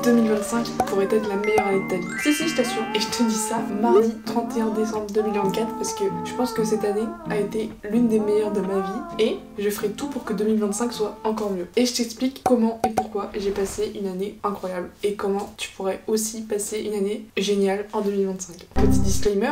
2025 pourrait être la meilleure année de ta vie. Si, je t'assure. Et je te dis ça mardi 31 décembre 2024 parce que je pense que cette année a été l'une des meilleures de ma vie et je ferai tout pour que 2025 soit encore mieux. Et je t'explique comment et pourquoi j'ai passé une année incroyable et comment tu pourrais aussi passer une année géniale en 2025. Petit disclaimer,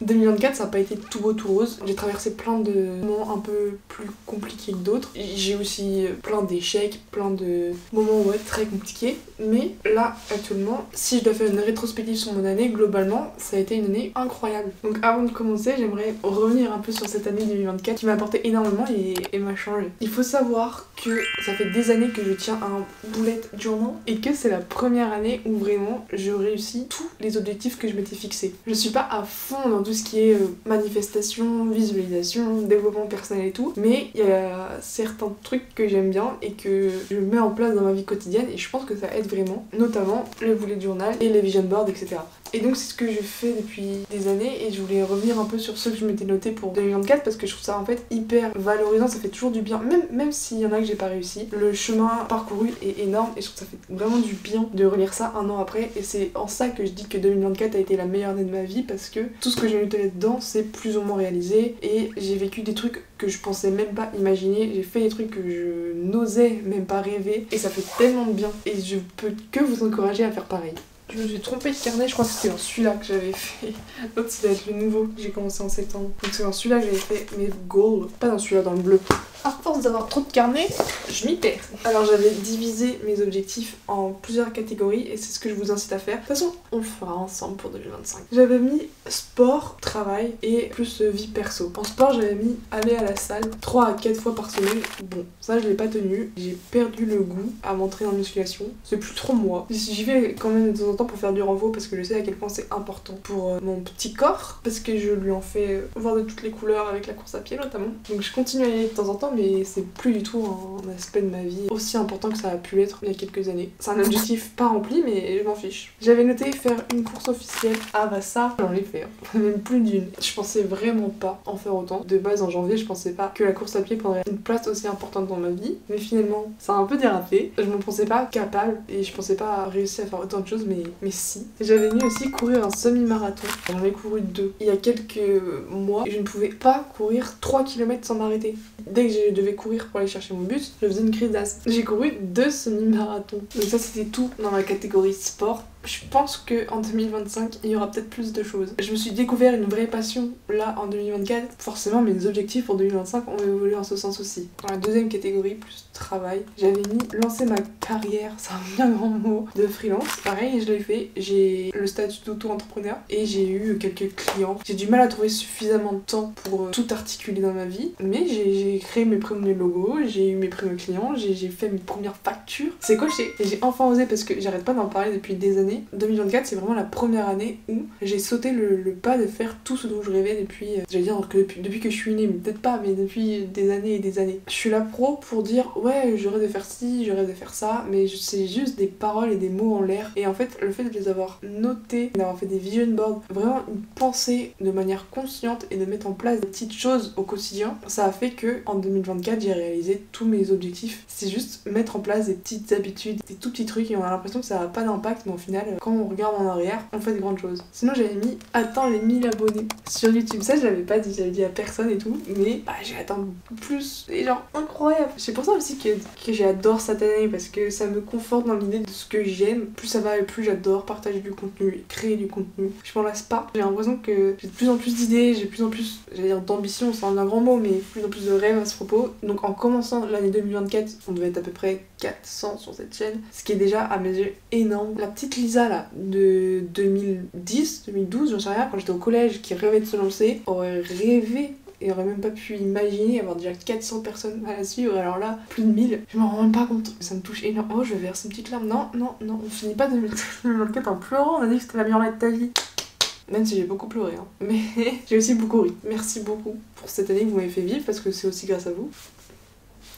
2024 ça n'a pas été tout beau tout rose. J'ai traversé plein de moments un peu plus compliqués que d'autres. J'ai aussi plein d'échecs, plein de moments très compliqués. Mais là actuellement, si je dois faire une rétrospective sur mon année, globalement ça a été une année incroyable. Donc avant de commencer, j'aimerais revenir un peu sur cette année 2024 qui m'a apporté énormément et m'a changé. Il faut savoir que ça fait des années que je tiens un bullet journal et que c'est la première année où vraiment je réussis tous les objectifs que je m'étais fixés. Je suis pas à fond dans tout ce qui est manifestation, visualisation, développement personnel et tout, mais il y a certains trucs que j'aime bien et que je mets en place dans ma vie quotidienne et je pense que ça aide vraiment, notamment le bullet journal et les vision boards, etc. Et donc c'est ce que je fais depuis des années et je voulais revenir un peu sur ceux que je m'étais noté pour 2024 parce que je trouve ça en fait hyper valorisant, ça fait toujours du bien, même s'il y en a que j'ai pas réussi. Le chemin parcouru est énorme et je trouve que ça fait vraiment du bien de relire ça un an après et c'est en ça que je dis que 2024 a été la meilleure année de ma vie parce que tout ce que j'ai noté là-dedans c'est plus ou moins réalisé et j'ai vécu des trucs que je pensais même pas imaginer, j'ai fait des trucs que je n'osais même pas rêver et ça fait tellement de bien et je peux que vous encourager à faire pareil. Je me suis trompée de carnet, je crois que c'était dans celui-là que j'avais fait. L'autre, ça doit être le nouveau que j'ai commencé en septembre. Donc c'est dans celui-là que j'avais fait mes goals, pas dans celui-là, dans le bleu. À force d'avoir trop de carnets, je m'y perds. Alors j'avais divisé mes objectifs en plusieurs catégories et c'est ce que je vous incite à faire. De toute façon, on le fera ensemble pour 2025. J'avais mis sport, travail et plus vie perso. En sport, j'avais mis aller à la salle 3 à 4 fois par semaine. Bon, ça je l'ai pas tenu. J'ai perdu le goût à m'entraîner en musculation. C'est plus trop moi. J'y vais quand même de temps en temps pour faire du renfort parce que je sais à quel point c'est important pour mon petit corps. Parce que je lui en fais voir de toutes les couleurs avec la course à pied notamment. Donc je continue à y aller de temps en temps mais c'est plus du tout un aspect de ma vie aussi important que ça a pu l'être il y a quelques années. C'est un objectif pas rempli mais je m'en fiche. J'avais noté faire une course officielle. Ah bah ça, j'en ai fait. Même plus d'une. Je pensais vraiment pas en faire autant. De base en janvier, je pensais pas que la course à pied prendrait une place aussi importante dans ma vie. Mais finalement, ça a un peu dérapé. Je m'en pensais pas capable et je pensais pas réussir à faire autant de choses mais si. J'avais mis aussi courir un semi-marathon. J'en ai couru 2 il y a quelques mois et je ne pouvais pas courir 3 km sans m'arrêter. Dès que je devais courir pour aller chercher mon bus, je faisais une crise d'asthme. J'ai couru 2 semi-marathons. Donc ça c'était tout dans la catégorie sport. Je pense qu'en 2025, il y aura peut-être plus de choses. Je me suis découvert une vraie passion là en 2024. Forcément, mes objectifs pour 2025 ont évolué en ce sens aussi. Dans la deuxième catégorie, plus travail, j'avais mis lancer ma carrière, c'est un bien grand mot, de freelance. Pareil, je l'ai fait. J'ai le statut d'auto-entrepreneur et j'ai eu quelques clients. J'ai du mal à trouver suffisamment de temps pour tout articuler dans ma vie, mais j'ai créé mes premiers logos, j'ai eu mes premiers clients, j'ai fait mes premières factures. C'est coché. Et j'ai enfin osé parce que j'arrête pas d'en parler depuis des années. 2024 c'est vraiment la première année où j'ai sauté le pas de faire tout ce dont je rêvais depuis, j'allais dire que depuis que je suis née, mais peut-être pas, mais depuis des années et des années. Je suis là pro pour dire ouais je rêve de faire ci, je rêve de faire ça, mais c'est juste des paroles et des mots en l'air. Et en fait le fait de les avoir notés, d'avoir fait des vision boards, vraiment une pensée de manière consciente et de mettre en place des petites choses au quotidien, ça a fait que en 2024 j'ai réalisé tous mes objectifs. C'est juste mettre en place des petites habitudes, des tout petits trucs et on a l'impression que ça n'a pas d'impact, mais au final quand on regarde en arrière, on fait de grandes choses. Sinon j'avais mis atteindre les 1000 abonnés sur YouTube. Ça je l'avais pas dit, j'avais dit à personne et tout, mais j'ai atteint plus et genre incroyable. C'est pour ça aussi que j'adore cette année parce que ça me conforte dans l'idée de ce que j'aime. Plus ça va et plus j'adore partager du contenu, créer du contenu. Je m'en lasse pas. J'ai l'impression que j'ai de plus en plus d'idées, j'ai de plus en plus, j'allais dire d'ambition, c'est un grand mot, mais de plus en plus de rêves à ce propos. Donc en commençant l'année 2024, on devait être à peu près 400 sur cette chaîne, ce qui est déjà à mes yeux énorme. La petite Lisa là de 2010, 2012, j'en sais rien, quand j'étais au collège, qui rêvait de se lancer, aurait rêvé et aurait même pas pu imaginer avoir déjà 400 personnes à la suivre, alors là, plus de 1000, je m'en rends même pas compte. Ça me touche énormément. Oh, je vais verser une petite larme. Non, on finit pas 2024 en pleurant, on a dit que c'était la meilleure année de ta vie. Même si j'ai beaucoup pleuré, hein. Mais j'ai aussi beaucoup ri. Merci beaucoup pour cette année que vous m'avez fait vivre, parce que c'est aussi grâce à vous.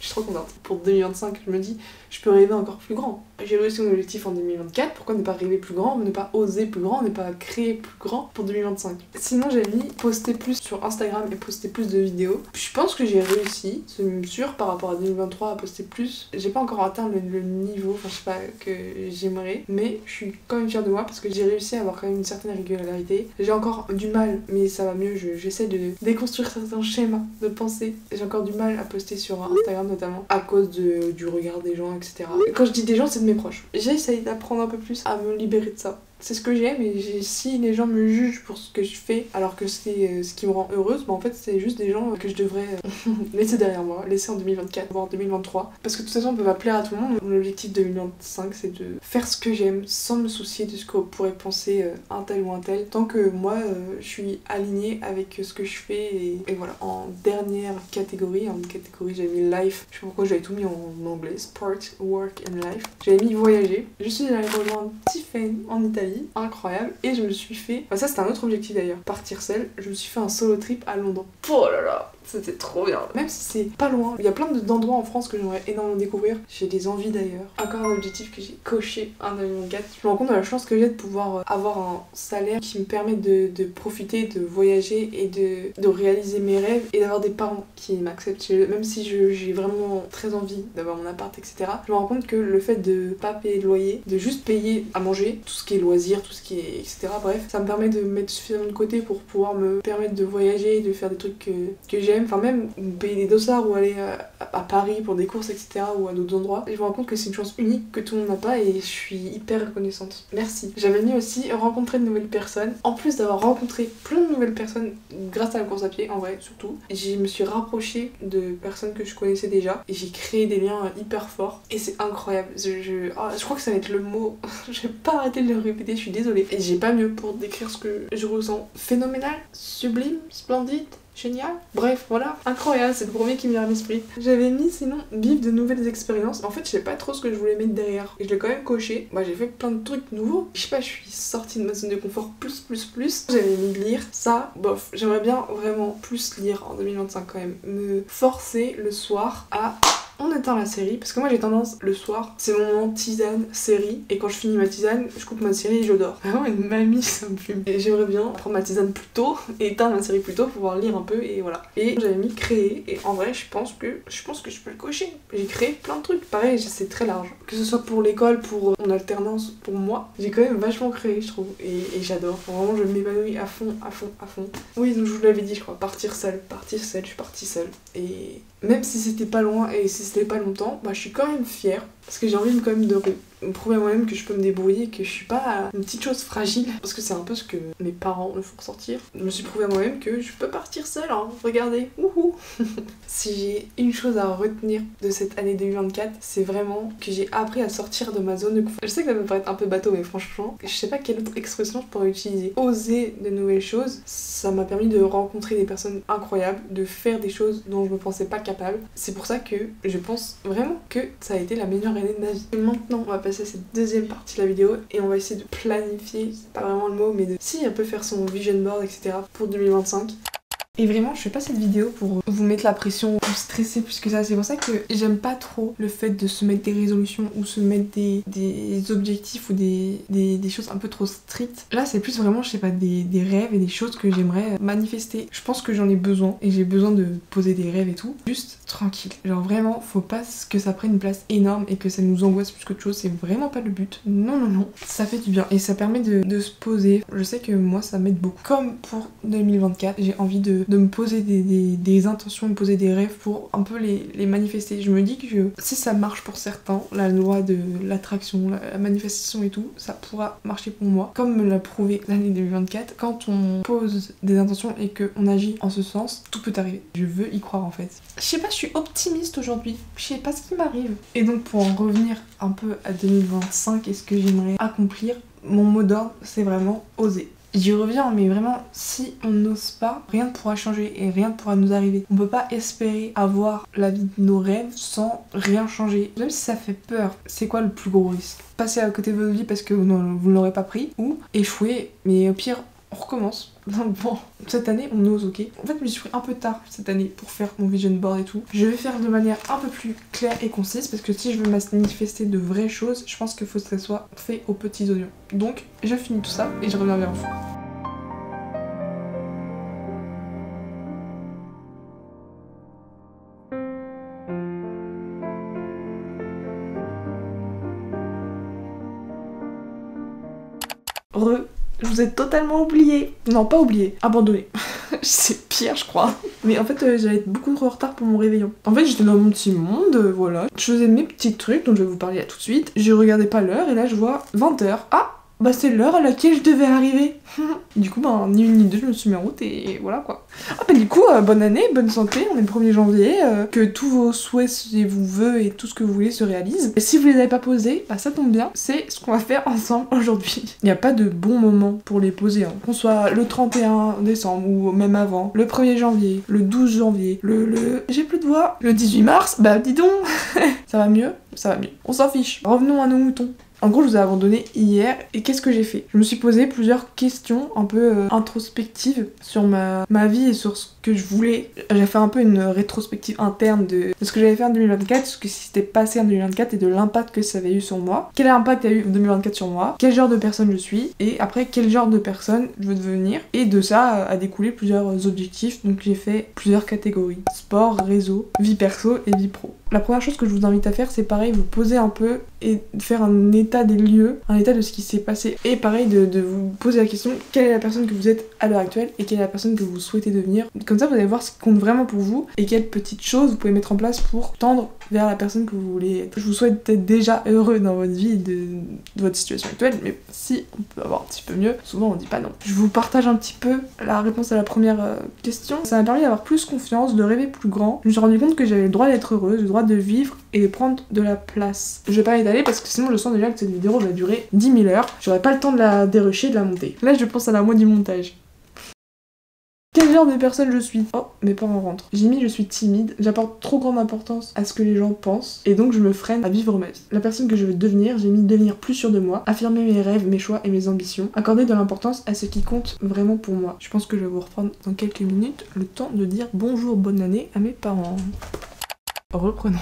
Je suis trop contente. Pour 2025, je me dis, je peux rêver encore plus grand. J'ai réussi mon objectif en 2024, pourquoi ne pas rêver plus grand, ne pas oser plus grand, ne pas créer plus grand pour 2025. Sinon j'ai mis poster plus sur Instagram et poster plus de vidéos. Je pense que j'ai réussi, c'est même sûr, par rapport à 2023 à poster plus. J'ai pas encore atteint le niveau, enfin je sais pas, que j'aimerais, mais je suis quand même fière de moi parce que j'ai réussi à avoir quand même une certaine régularité. J'ai encore du mal, mais ça va mieux, j'essaie de déconstruire certains schémas de pensée. J'ai encore du mal à poster sur Instagram notamment à cause du regard des gens, etc. Et quand je dis des gens, c'est de mes proches. J'essaye d'apprendre un peu plus à me libérer de ça. C'est ce que j'aime et si les gens me jugent pour ce que je fais alors que c'est ce qui me rend heureuse, bah en fait c'est juste des gens que je devrais laisser derrière moi, laisser en 2024, voire 2023. Parce que de toute façon on peut pas plaire à tout le monde. Mon objectif 2025 c'est de faire ce que j'aime sans me soucier de ce que pourrait penser un tel ou un tel. Tant que moi je suis alignée avec ce que je fais et voilà. En dernière catégorie, j'avais mis life. Je sais pas pourquoi j'avais tout mis en anglais. Sport, work and life. J'avais mis voyager. Je suis allée rejoindre Tiffany en Italie. Incroyable, et je me suis fait, enfin ça c'était un autre objectif d'ailleurs, partir seule. Je me suis fait un solo trip à Londres. Oh là là, c'était trop bien. Même si c'est pas loin, il y a plein d'endroits en France que j'aimerais énormément découvrir. J'ai des envies d'ailleurs. Encore un objectif que j'ai coché en 2024. Je me rends compte de la chance que j'ai de pouvoir avoir un salaire qui me permet de profiter, de voyager et de réaliser mes rêves et d'avoir des parents qui m'acceptent. Même si j'ai vraiment très envie d'avoir mon appart, etc. Je me rends compte que le fait de pas payer de loyer, de juste payer à manger, tout ce qui est loisirs, tout ce qui est etc. Bref, ça me permet de mettre suffisamment de côté pour pouvoir me permettre de voyager, de faire des trucs que j'aime, enfin même payer des dossards ou aller à Paris pour des courses, etc. ou à d'autres endroits. Et je me rends compte que c'est une chance unique que tout le monde n'a pas et je suis hyper reconnaissante. Merci. J'avais mis aussi rencontrer de nouvelles personnes. En plus d'avoir rencontré plein de nouvelles personnes grâce à la course à pied, en vrai surtout, je me suis rapprochée de personnes que je connaissais déjà et j'ai créé des liens hyper forts et c'est incroyable. Je crois que ça va être le mot, je vais pas arrêter de le répéter, je suis désolée. Et j'ai pas mieux pour décrire ce que je ressens. Phénoménal, sublime, splendide, génial. Bref, voilà, incroyable, c'est le premier qui me vient à l'esprit. J'avais mis sinon vivre de nouvelles expériences. En fait, je sais pas trop ce que je voulais mettre derrière. Et je l'ai quand même coché. Bah, j'ai fait plein de trucs nouveaux. Je sais pas, je suis sortie de ma zone de confort plus. J'avais mis de lire. Ça, bof, j'aimerais bien vraiment plus lire en 2025 quand même. Me forcer le soir à... On éteint la série parce que moi j'ai tendance le soir, c'est mon moment tisane série et quand je finis ma tisane, je coupe ma série et je dors. Vraiment une mamie, ça me fume. Et j'aimerais bien prendre ma tisane plus tôt et éteindre ma série plus tôt pour pouvoir lire un peu et voilà. Et j'avais mis créer et en vrai je pense que je peux le cocher. J'ai créé plein de trucs. Pareil, c'est très large. Que ce soit pour l'école, pour mon alternance, pour moi, j'ai quand même vachement créé je trouve et j'adore. Vraiment je m'épanouis à fond. Oui, donc je vous l'avais dit je crois, partir seule, je suis partie seule et même si c'était pas loin et si c'était pas longtemps, bah je suis quand même fière parce que j'ai envie quand même de me prouver à moi-même que je peux me débrouiller, que je suis pas une petite chose fragile parce que c'est un peu ce que mes parents me font ressortir. Je me suis prouvé à moi-même que je peux partir seule, hein. Regardez, wouhou. Si j'ai une chose à retenir de cette année 2024, c'est vraiment que j'ai appris à sortir de ma zone de confort. Je sais que ça peut paraître un peu bateau, mais franchement, je sais pas quelle autre expression je pourrais utiliser. Oser de nouvelles choses, ça m'a permis de rencontrer des personnes incroyables, de faire des choses dont je me pensais pas capable. C'est pour ça que je pense vraiment que ça a été la meilleure année de ma vie. Et maintenant, on va passer à cette deuxième partie de la vidéo et on va essayer de planifier, c'est pas vraiment le mot, mais si elle peut faire son vision board, etc. pour 2025. Et vraiment, je fais pas cette vidéo pour vous mettre la pression ou stresser plus que ça. C'est pour ça que j'aime pas trop le fait de se mettre des résolutions ou se mettre des objectifs ou des choses un peu trop strictes. Là, c'est plus vraiment, je sais pas, des rêves et des choses que j'aimerais manifester. Je pense que j'en ai besoin et j'ai besoin de poser des rêves et tout. Juste tranquille. Genre vraiment, faut pas que ça prenne une place énorme et que ça nous angoisse plus qu'autre chose. C'est vraiment pas le but. Non. Ça fait du bien et ça permet de se poser. Je sais que moi, ça m'aide beaucoup. Comme pour 2024, j'ai envie de me poser des intentions, me poser des rêves pour un peu les manifester. Je me dis que si ça marche pour certains, la loi de l'attraction, la manifestation et tout, ça pourra marcher pour moi. Comme me l'a prouvé l'année 2024, quand on pose des intentions et qu'on agit en ce sens, tout peut arriver. Je veux y croire en fait. Je sais pas, je suis optimiste aujourd'hui. Je sais pas ce qui m'arrive. Et donc pour en revenir un peu à 2025 et ce que j'aimerais accomplir, mon mot d'ordre c'est vraiment oser. J'y reviens, mais vraiment, si on n'ose pas, rien ne pourra changer et rien ne pourra nous arriver. On peut pas espérer avoir la vie de nos rêves sans rien changer. Même si ça fait peur, c'est quoi le plus gros risque? Passer à côté de votre vie parce que vous ne l'aurez pas pris, ou échouer, mais au pire, on recommence. Bon, cette année on ose, ok. En fait je me suis pris un peu tard cette année pour faire mon vision board et tout. Je vais faire de manière un peu plus claire et concise parce que si je veux manifester de vraies choses, je pense qu'il faut que ça soit fait aux petits oignons. Donc je finis tout ça et je reviens vers vous. Je vous ai totalement oublié. Non, pas oublié, abandonné. C'est pire, je crois. Mais en fait, j'avais beaucoup trop en retard pour mon réveillon. En fait, j'étais dans mon petit monde, voilà. Je faisais mes petits trucs, dont je vais vous parler là tout de suite. Je regardais pas l'heure, et là, je vois 20h. Ah, bah c'est l'heure à laquelle je devais arriver. Du coup, bah, ni une ni deux, je me suis mis en route, et voilà, quoi. Ah bah du coup, bonne année, bonne santé, on est le 1er janvier, que tous vos souhaits et vos vœux et tout ce que vous voulez se réalisent. Et si vous les avez pas posés, bah ça tombe bien, c'est ce qu'on va faire ensemble aujourd'hui. Il n'y a pas de bon moment pour les poser, hein. Qu'on soit le 31 décembre ou même avant, le 1er janvier, le 12 janvier, j'ai plus de voix, le 18 mars, bah dis donc. Ça va mieux? Ça va mieux. On s'en fiche. Revenons à nos moutons. En gros, je vous ai abandonné hier, et qu'est-ce que j'ai fait? Je me suis posé plusieurs questions un peu introspectives sur ma vie et sur ce que je voulais. J'ai fait un peu une rétrospective interne de ce que j'avais fait en 2024, ce qui s'était passé en 2024 et de l'impact que ça avait eu sur moi. Quel impact a eu 2024 sur moi? Quel genre de personne je suis? Et après, quel genre de personne je veux devenir? Et de ça a découlé plusieurs objectifs, donc j'ai fait plusieurs catégories. Sport, réseau, vie perso et vie pro. La première chose que je vous invite à faire, c'est pareil, vous poser un peu et faire un état des lieux, un état de ce qui s'est passé. Et pareil, de vous poser la question, quelle est la personne que vous êtes à l'heure actuelle et quelle est la personne que vous souhaitez devenir. Comme ça, vous allez voir ce qui compte vraiment pour vous et quelles petites choses vous pouvez mettre en place pour tendre vers la personne que vous voulez être. Je vous souhaite d'être déjà heureux dans votre vie, de votre situation actuelle, mais si on peut avoir un petit peu mieux, souvent on dit pas non. Je vous partage un petit peu la réponse à la première question. Ça m'a permis d'avoir plus confiance, de rêver plus grand. Je me suis rendu compte que j'avais le droit d'être heureuse, le droit de vivre et de prendre de la place. Je vais pas étaler parce que sinon je sens déjà que cette vidéo va durer 10 000 heures. J'aurai pas le temps de la dérocher, de la monter. Là je pense à la moitié du montage. Quel genre de personne je suis? Oh, mes parents rentrent. J'ai mis je suis timide, j'apporte trop grande importance à ce que les gens pensent, et donc je me freine à vivre ma vie. La personne que je veux devenir, j'ai mis devenir plus sûre de moi, affirmer mes rêves, mes choix et mes ambitions, accorder de l'importance à ce qui compte vraiment pour moi. Je pense que je vais vous reprendre dans quelques minutes le temps de dire bonjour, bonne année à mes parents. Reprenons.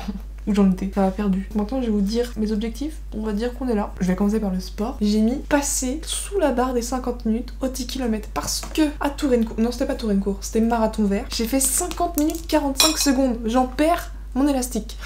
Où j'en étais, ça m'a perdu. Maintenant je vais vous dire mes objectifs, on va dire qu'on est là. Je vais commencer par le sport. J'ai mis passer sous la barre des 50 minutes au 10 km parce que à Tourencourt, non c'était pas Tourencourt, c'était marathon vert, j'ai fait 50 minutes 45 secondes, j'en perds mon élastique.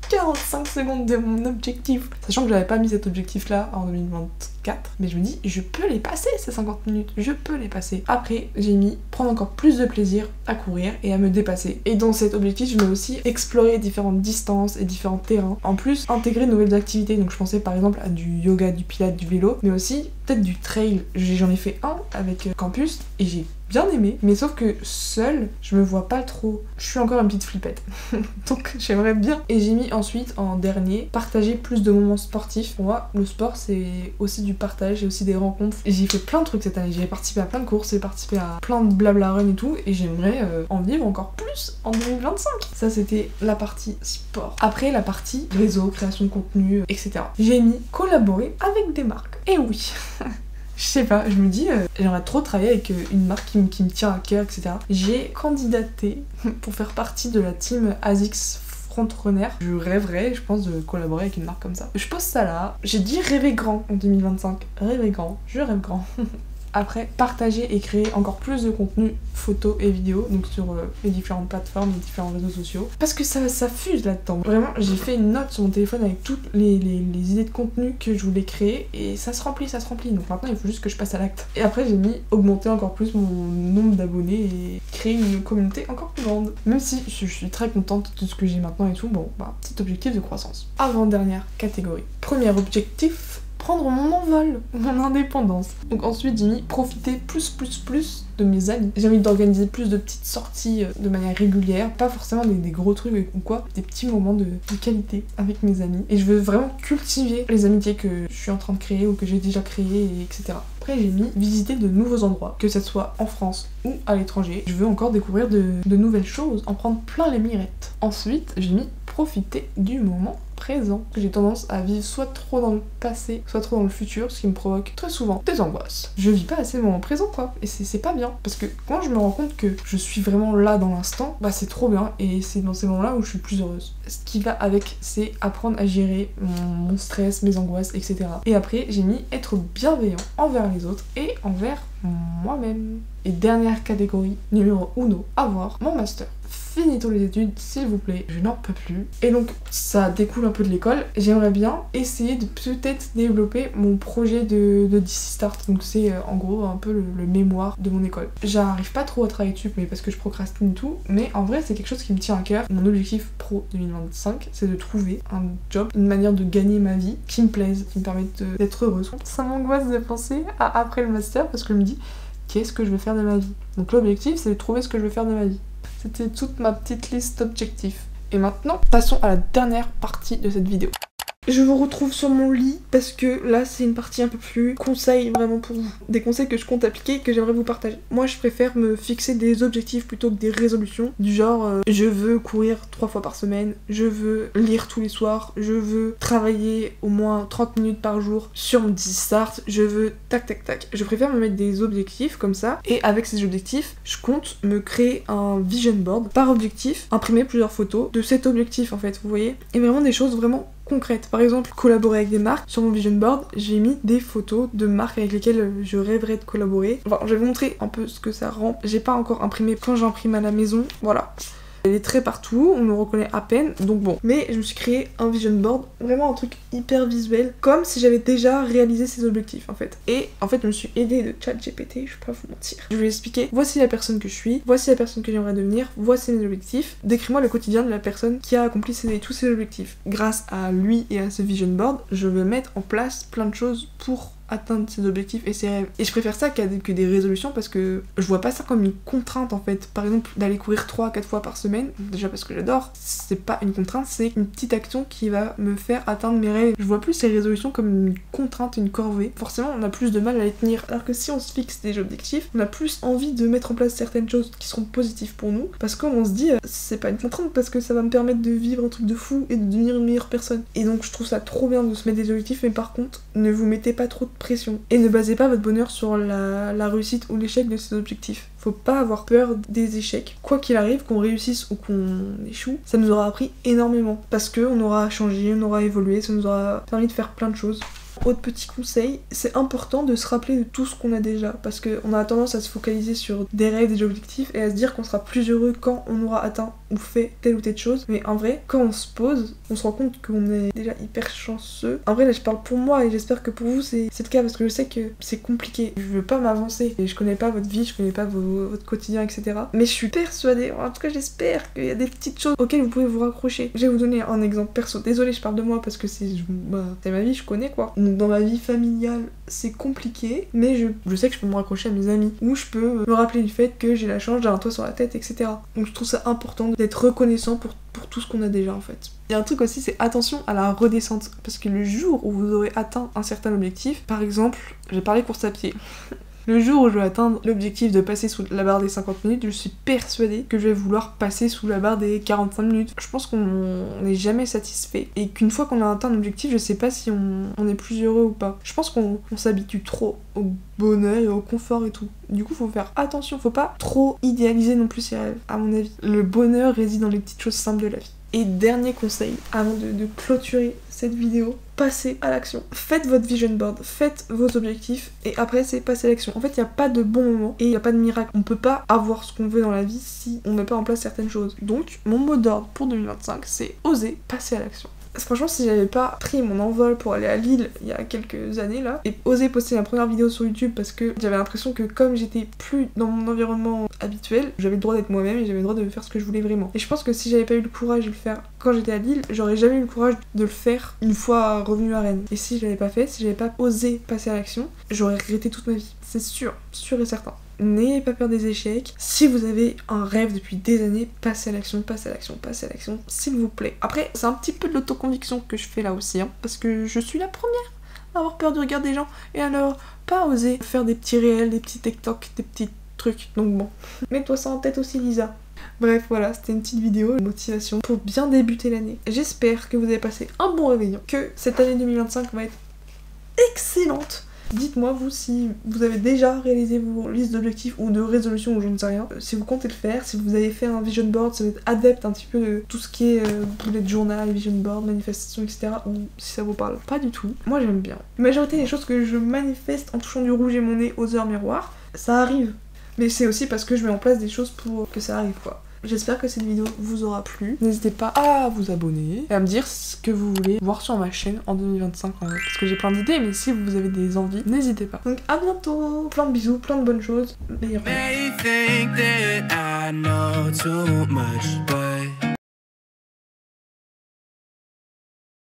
45 secondes de mon objectif. Sachant que j'avais pas mis cet objectif là en 2024, mais je me dis je peux les passer ces 50 minutes, je peux les passer. Après j'ai mis prendre encore plus de plaisir à courir et à me dépasser. Et dans cet objectif je mets aussi explorer différentes distances et différents terrains. En plus intégrer de nouvelles activités, donc je pensais par exemple à du yoga, du pilates, du vélo, mais aussi peut-être du trail. J'en ai fait un avec Campus et j'ai bien aimé, mais sauf que seule, je me vois pas trop. Je suis encore une petite flippette. Donc j'aimerais bien. Et j'ai mis ensuite en dernier, partager plus de moments sportifs. Pour moi, le sport c'est aussi du partage et aussi des rencontres. Et j'ai fait plein de trucs cette année. J'ai participé à plein de courses, j'ai participé à plein de blabla run et tout. Et j'aimerais en vivre encore plus en 2025. Ça c'était la partie sport. Après la partie réseau, création de contenu, etc. J'ai mis collaborer avec des marques. Et oui. Je sais pas, je me dis, j'aimerais trop travailler avec une marque qui me tient à cœur, etc. J'ai candidaté pour faire partie de la team ASICS Frontrunner. Je rêverais, je pense, de collaborer avec une marque comme ça. Je pose ça là. J'ai dit rêver grand en 2025. Rêver grand, je rêve grand. Après, partager et créer encore plus de contenu photos et vidéos, donc sur les différentes plateformes, les différents réseaux sociaux. Parce que ça fuse là-dedans. Vraiment, j'ai fait une note sur mon téléphone avec toutes les idées de contenu que je voulais créer et ça se remplit. Donc maintenant, il faut juste que je passe à l'acte. Et après, j'ai mis augmenter encore plus mon nombre d'abonnés et créer une communauté encore plus grande. Même si je suis très contente de ce que j'ai maintenant et tout, bon, bah, petit objectif de croissance. Avant-dernière catégorie. Premier objectif, prendre mon envol, mon indépendance. Donc ensuite j'ai mis profiter plus de mes amis. J'ai envie d'organiser plus de petites sorties de manière régulière, pas forcément des gros trucs ou quoi, des petits moments de qualité avec mes amis. Et je veux vraiment cultiver les amitiés que je suis en train de créer ou que j'ai déjà créées, etc. Après j'ai mis visiter de nouveaux endroits, que ce soit en France ou à l'étranger. Je veux encore découvrir de nouvelles choses, en prendre plein les mirettes. Ensuite j'ai mis profiter du moment présent. J'ai tendance à vivre soit trop dans le passé, soit trop dans le futur, ce qui me provoque très souvent des angoisses. Je vis pas assez le moment présent quoi, et c'est pas bien, parce que quand je me rends compte que je suis vraiment là dans l'instant, bah c'est trop bien, et c'est dans ces moments-là où je suis plus heureuse. Ce qui va avec, c'est apprendre à gérer mon stress, mes angoisses, etc. Et après, j'ai mis être bienveillant envers les autres et envers moi-même. Et dernière catégorie, numéro 1, avoir mon master. Finitons les études, s'il vous plaît, je n'en peux plus. Et donc, ça découle un peu de l'école. J'aimerais bien essayer de peut-être développer mon projet de DC Start. Donc c'est en gros un peu le mémoire de mon école. J'arrive pas trop à travailler dessus, mais parce que je procrastine et tout. Mais en vrai, c'est quelque chose qui me tient à cœur. Mon objectif pro 2025, c'est de trouver un job, une manière de gagner ma vie qui me plaise, qui me permette d'être heureuse. Ça m'angoisse de penser à après le master, parce que je me dis, qu'est-ce que je vais faire de ma vie? Donc l'objectif, c'est de trouver ce que je veux faire de ma vie. C'était toute ma petite liste d'objectifs. Et maintenant, passons à la dernière partie de cette vidéo. Je vous retrouve sur mon lit parce que là c'est une partie un peu plus conseils vraiment pour vous. Des conseils que je compte appliquer et que j'aimerais vous partager. Moi je préfère me fixer des objectifs plutôt que des résolutions. Du genre je veux courir 3 fois par semaine, je veux lire tous les soirs, je veux travailler au moins 30 minutes par jour sur mon DC Start, je veux tac tac tac. Je préfère me mettre des objectifs comme ça, et avec ces objectifs, je compte me créer un vision board par objectif, imprimer plusieurs photos de cet objectif en fait, vous voyez. Et vraiment des choses vraiment concrètes. Par exemple, collaborer avec des marques. Sur mon vision board, j'ai mis des photos de marques avec lesquelles je rêverais de collaborer. Enfin, je vais vous montrer un peu ce que ça rend. J'ai pas encore imprimé. Quand j'imprime à la maison, voilà. Elle est très partout, on me reconnaît à peine, donc bon. Mais je me suis créé un vision board, vraiment un truc hyper visuel, comme si j'avais déjà réalisé ces objectifs en fait. Et en fait, je me suis aidée de ChatGPT, je vais pas vous mentir. Je vais expliquer, voici la personne que je suis, voici la personne que j'aimerais devenir, voici mes objectifs. Décris-moi le quotidien de la personne qui a accompli tous ses objectifs. Grâce à lui et à ce vision board, je vais mettre en place plein de choses pour atteindre ses objectifs et ses rêves. Et je préfère ça que des résolutions, parce que je vois pas ça comme une contrainte en fait. Par exemple, d'aller courir 3-4 fois par semaine, déjà parce que j'adore, c'est pas une contrainte, c'est une petite action qui va me faire atteindre mes rêves. Je vois plus ces résolutions comme une contrainte, une corvée. Forcément, on a plus de mal à les tenir. Alors que si on se fixe des objectifs, on a plus envie de mettre en place certaines choses qui seront positives pour nous, parce qu'on se dit, c'est pas une contrainte, parce que ça va me permettre de vivre un truc de fou et de devenir une meilleure personne. Et donc je trouve ça trop bien de se mettre des objectifs, mais par contre, ne vous mettez pas trop de pression. Et ne basez pas votre bonheur sur la réussite ou l'échec de ces objectifs. Faut pas avoir peur des échecs. Quoi qu'il arrive, qu'on réussisse ou qu'on échoue, ça nous aura appris énormément. Parce qu'on aura changé, on aura évolué, ça nous aura permis de faire plein de choses. Autre petit conseil, c'est important de se rappeler de tout ce qu'on a déjà, parce qu'on a tendance à se focaliser sur des rêves, des objectifs, et à se dire qu'on sera plus heureux quand on aura atteint ou fait telle ou telle chose. Mais en vrai, quand on se pose, on se rend compte qu'on est déjà hyper chanceux. En vrai, là je parle pour moi, et j'espère que pour vous c'est le cas, parce que je sais que c'est compliqué. Je veux pas m'avancer, et je connais pas votre vie, je connais pas votre quotidien, etc. Mais je suis persuadée, en tout cas j'espère qu'il y a des petites choses auxquelles vous pouvez vous raccrocher. Je vais vous donner un exemple perso. Désolée, je parle de moi parce que c'est ma vie, je connais quoi. Donc dans ma vie familiale, c'est compliqué, mais je sais que je peux me raccrocher à mes amis, ou je peux me rappeler du fait que j'ai la chance, j'ai un toit sur la tête, etc. Donc je trouve ça important d'être reconnaissant pour tout ce qu'on a déjà en fait. Il y a un truc aussi, c'est attention à la redescente, parce que le jour où vous aurez atteint un certain objectif, par exemple, j'ai parlé course à pied. Le jour où je vais atteindre l'objectif de passer sous la barre des 50 minutes, je suis persuadée que je vais vouloir passer sous la barre des 45 minutes. Je pense qu'on n'est jamais satisfait, et qu'une fois qu'on a atteint un objectif, je sais pas si on est plus heureux ou pas. Je pense qu'on s'habitue trop au bonheur et au confort et tout. Du coup, faut faire attention, faut pas trop idéaliser non plus ses rêves, à mon avis. Le bonheur réside dans les petites choses simples de la vie. Et dernier conseil, avant de clôturer cette vidéo, passez à l'action. Faites votre vision board, faites vos objectifs, et après c'est passer à l'action. En fait, il n'y a pas de bon moment et il n'y a pas de miracle. On peut pas avoir ce qu'on veut dans la vie si on met pas en place certaines choses. Donc, mon mot d'ordre pour 2025, c'est oser passer à l'action. Franchement, si j'avais pas pris mon envol pour aller à Lille il y a quelques années là, et osé poster ma première vidéo sur YouTube, parce que j'avais l'impression que comme j'étais plus dans mon environnement habituel, j'avais le droit d'être moi-même et j'avais le droit de faire ce que je voulais vraiment. Et je pense que si j'avais pas eu le courage de le faire quand j'étais à Lille, j'aurais jamais eu le courage de le faire une fois revenue à Rennes. Et si je l'avais pas fait, si j'avais pas osé passer à l'action, j'aurais regretté toute ma vie. C'est sûr et certain. N'ayez pas peur des échecs. Si vous avez un rêve depuis des années, passez à l'action, s'il vous plaît. Après, c'est un petit peu de l'autoconviction que je fais là aussi, hein, parce que je suis la première à avoir peur du regard des gens, et alors pas oser faire des petits réels, des petits TikTok, des petits trucs. Donc bon, mets-toi ça en tête aussi, Lisa. Bref, voilà, c'était une petite vidéo de motivation pour bien débuter l'année. J'espère que vous avez passé un bon réveillon, que cette année 2025 va être excellente. Dites-moi vous si vous avez déjà réalisé vos listes d'objectifs ou de résolutions ou je ne sais rien, si vous comptez le faire, si vous avez fait un vision board, si vous êtes adepte un petit peu de tout ce qui est bullet journal, vision board, manifestation, etc. ou si ça vous parle pas du tout. Moi j'aime bien. La majorité des choses que je manifeste en touchant du rouge et mon nez aux heures miroirs, ça arrive. Mais c'est aussi parce que je mets en place des choses pour que ça arrive quoi. J'espère que cette vidéo vous aura plu. N'hésitez pas à vous abonner et à me dire ce que vous voulez voir sur ma chaîne en 2025 parce que j'ai plein d'idées, mais si vous avez des envies, n'hésitez pas. Donc à bientôt, plein de bisous, plein de bonnes choses. Meilleurs rêves.